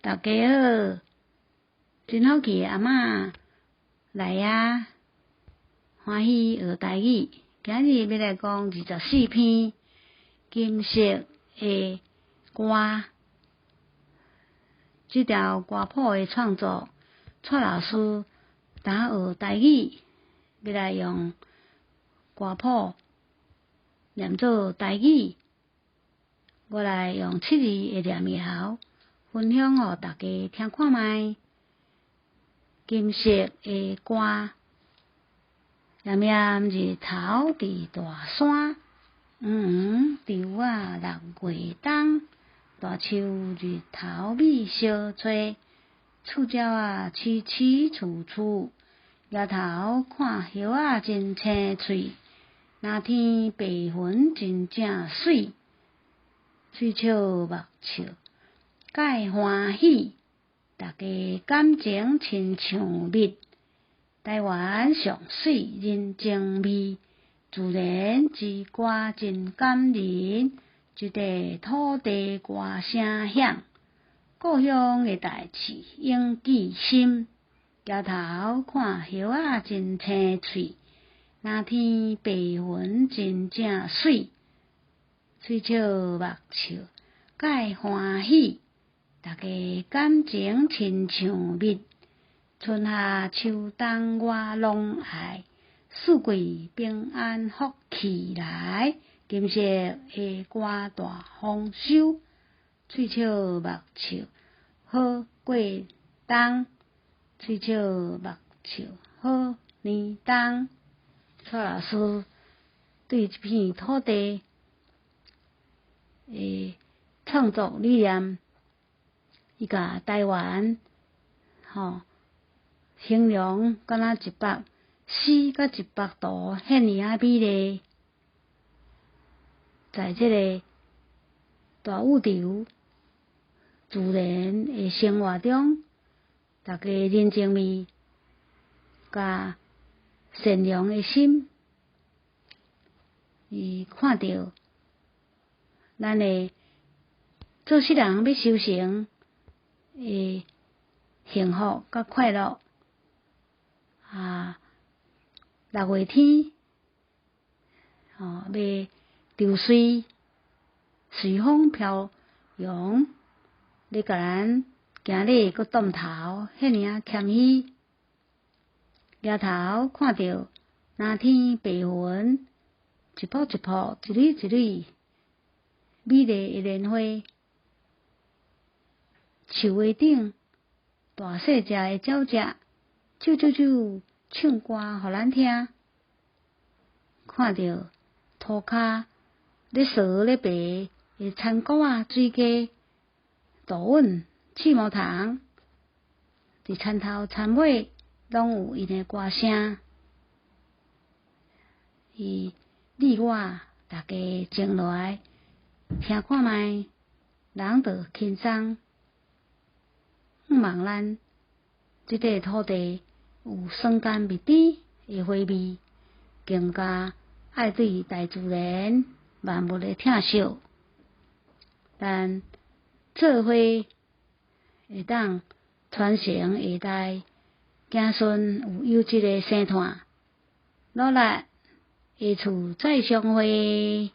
大家好，真好奇阿嬷来啊，欢喜学台语。今日要来讲24篇金色的歌。这条歌谱的创作，蔡老师当学台语，要来用歌谱念做台语，我来用7字的念以后，分享予大家听看卖。金色的歌，炎炎日头伫大山，tro啊6月冬，大树日头美相吹，触鸟啊凄凄楚楚，摇头看叶仔真青翠，那天白云真正水，水笑目笑介欢喜。大家感情亲像蜜，台湾上水人情味，自然之歌真感人，一块土地歌声响，故乡的代志永记心。摇头看叶仔真青翠，那天白云真正水，水笑目笑介欢喜。大家感情亲像蜜，春夏秋冬我拢爱，四季平安福气来。金色的歌大丰收，嘴笑目笑好过冬，嘴笑目笑好年冬。蔡老师对这片土地的创作理念，伊甲台湾形容敢若140到100度遐尔啊美丽，在这个大宇宙自然的生活中，大家人情味甲善良的心，伊看到咱的做世人要修成的幸福甲快乐6月天要流水随风飘扬，要甲咱行礼搁动头，遐尔啊谦虚。摇头看到那天白云一瀑一瀑，一蕊一蕊美丽的莲花，树的顶大细只的鸟只啾啾啾唱歌互咱听，看到涂骹咧扫咧白的田谷仔水鸡，杜稳刺毛虫伫田头田尾拢有因的歌声，你我大家静落来听看卖，人就轻松。望咱这块土地有酸甘蜜甜的花味，更加爱对大自然万物的疼惜，咱做伙会当传承下代，子孙有优质的生态，努力下次再相会。